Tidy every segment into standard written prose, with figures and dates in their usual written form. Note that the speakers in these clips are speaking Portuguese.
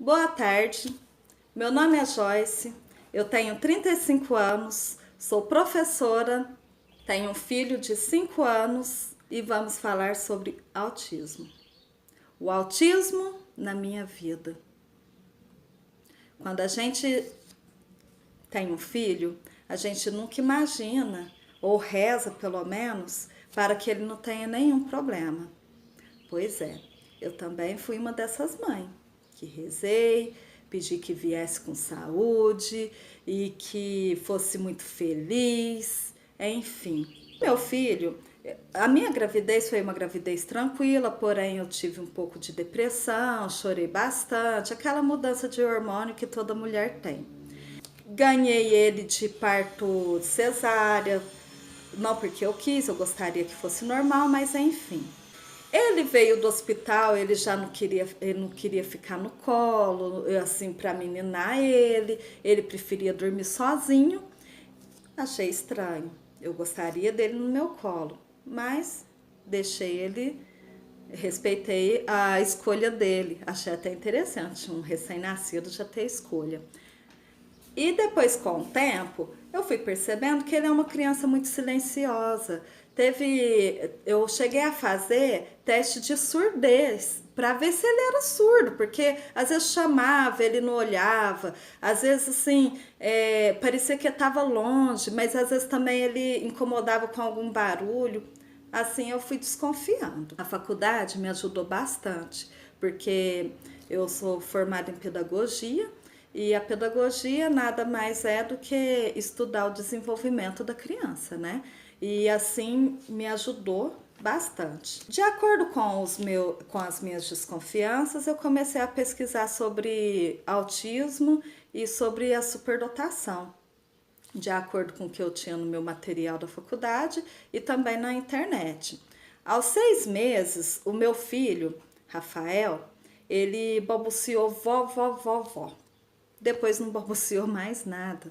Boa tarde, meu nome é Joyce, eu tenho 35 anos, sou professora, tenho um filho de 5 anos e vamos falar sobre autismo. O autismo na minha vida. Quando a gente tem um filho, a gente nunca imagina, ou reza pelo menos, para que ele não tenha nenhum problema. Pois é, eu também fui uma dessas mães que rezei, pedi que viesse com saúde e que fosse muito feliz, enfim. Meu filho, a minha gravidez foi uma gravidez tranquila, porém eu tive um pouco de depressão, chorei bastante, aquela mudança de hormônio que toda mulher tem. Ganhei ele de parto cesárea, não porque eu quis, eu gostaria que fosse normal, mas enfim. Ele veio do hospital, ele não queria ficar no colo, assim, para meninar ele preferia dormir sozinho. Achei estranho. Eu gostaria dele no meu colo, mas deixei ele, respeitei a escolha dele. Achei até interessante um recém-nascido já ter escolha. E depois, com o tempo, eu fui percebendo que ele é uma criança muito silenciosa. Eu cheguei a fazer teste de surdez para ver se ele era surdo, porque às vezes chamava, ele não olhava, às vezes assim, parecia que estava longe, mas às vezes também ele incomodava com algum barulho. Assim eu fui desconfiando. A faculdade me ajudou bastante, porque eu sou formada em pedagogia e a pedagogia nada mais é do que estudar o desenvolvimento da criança, né? E assim me ajudou bastante. De acordo com as minhas desconfianças, eu comecei a pesquisar sobre autismo e sobre a superdotação, de acordo com o que eu tinha no meu material da faculdade e também na internet. Aos 6 meses, o meu filho, Rafael, ele balbuciou vó, vó, vó, vó. Depois não balbuciou mais nada.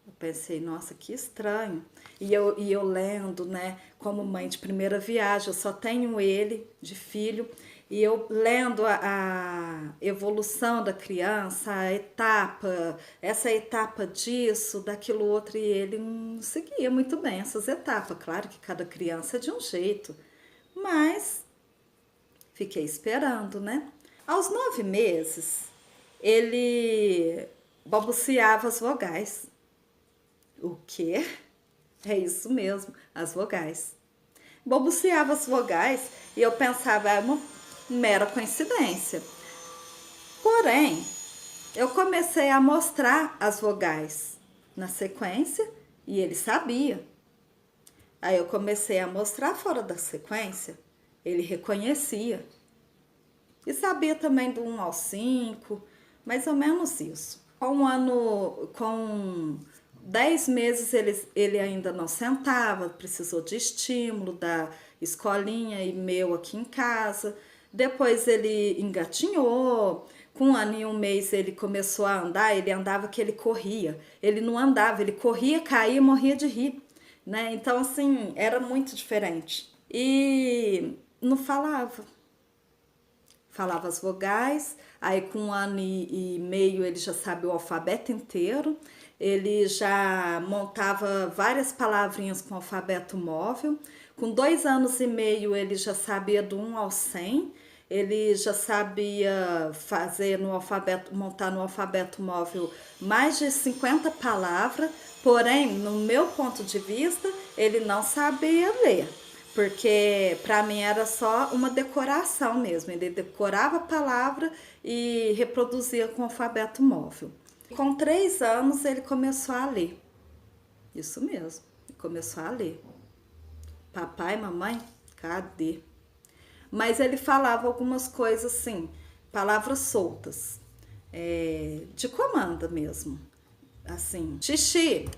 Eu pensei, nossa, que estranho. E eu lendo, né, como mãe de primeira viagem, eu só tenho ele de filho, e eu lendo a evolução da criança, essa etapa disso, daquilo outro, e ele não seguia muito bem essas etapas. Claro que cada criança é de um jeito, mas fiquei esperando, né? Aos 9 meses, ele balbuciava as vogais. O quê? É isso mesmo, as vogais. Balbuciava as vogais e eu pensava, é uma mera coincidência. Porém, eu comecei a mostrar as vogais na sequência e ele sabia. Aí eu comecei a mostrar fora da sequência, ele reconhecia. E sabia também do 1 ao 5, mais ou menos isso. Com 10 meses ele ainda não sentava, precisou de estímulo da escolinha e meu aqui em casa. Depois ele engatinhou, com 1 ano e 1 mês ele começou a andar, ele andava que ele corria. Ele não andava, ele corria, caía, morria de rir, né? Então assim, era muito diferente. E não falava as vogais, aí com 1 ano e meio ele já sabe o alfabeto inteiro, ele já montava várias palavrinhas com alfabeto móvel, com 2 anos e meio ele já sabia do 1 ao 100, ele já sabia fazer no alfabeto, montar no alfabeto móvel mais de 50 palavras, porém, no meu ponto de vista, ele não sabia ler, porque para mim era só uma decoração mesmo. Ele decorava a palavra e reproduzia com o alfabeto móvel. Com 3 anos ele começou a ler. Isso mesmo, ele começou a ler. Papai, mamãe, cadê? Mas ele falava algumas coisas assim, palavras soltas, de comanda mesmo. Assim, xixi,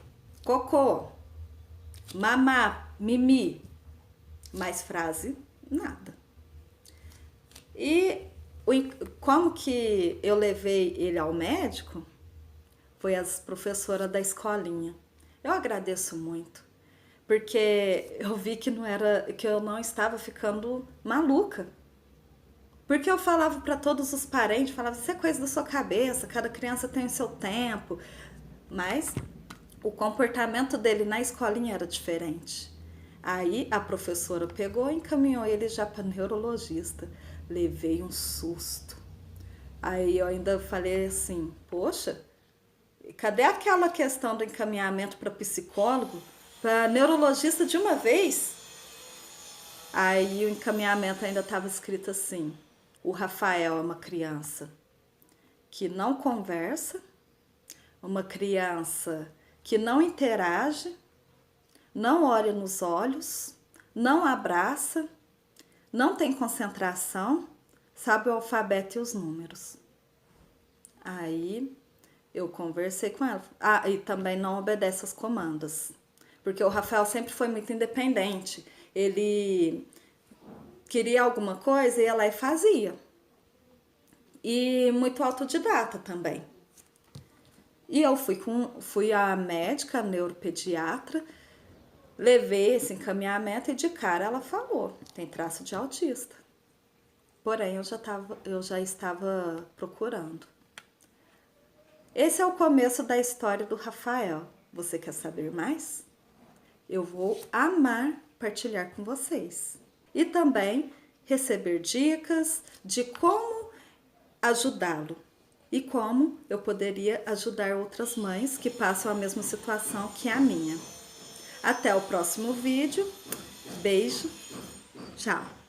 cocô, mamá, mimi. Mais frase, nada. E como que eu levei ele ao médico? Foi as professoras da escolinha. Eu agradeço muito, porque eu vi que não era, que eu não estava ficando maluca. Porque eu falava para todos os parentes, falava, isso é coisa da sua cabeça, cada criança tem o seu tempo. Mas o comportamento dele na escolinha era diferente. Aí a professora pegou e encaminhou ele já para neurologista. Levei um susto. Aí eu ainda falei assim, poxa, cadê aquela questão do encaminhamento para psicólogo, para neurologista de uma vez? Aí o encaminhamento ainda estava escrito assim, o Rafael é uma criança que não conversa, uma criança que não interage, não olha nos olhos, não abraça, não tem concentração, sabe o alfabeto e os números. Aí eu conversei com ela. Ah, e também não obedece aos comandos. Porque o Rafael sempre foi muito independente. Ele queria alguma coisa e ia lá e fazia. E muito autodidata também. E eu fui à médica, a neuropediatra, levei esse encaminhamento e de cara ela falou, tem traço de autista. Porém, eu já estava procurando. Esse é o começo da história do Rafael. Você quer saber mais? Eu vou amar partilhar com vocês. E também receber dicas de como ajudá-lo e como eu poderia ajudar outras mães que passam a mesma situação que a minha. Até o próximo vídeo. Beijo. Tchau.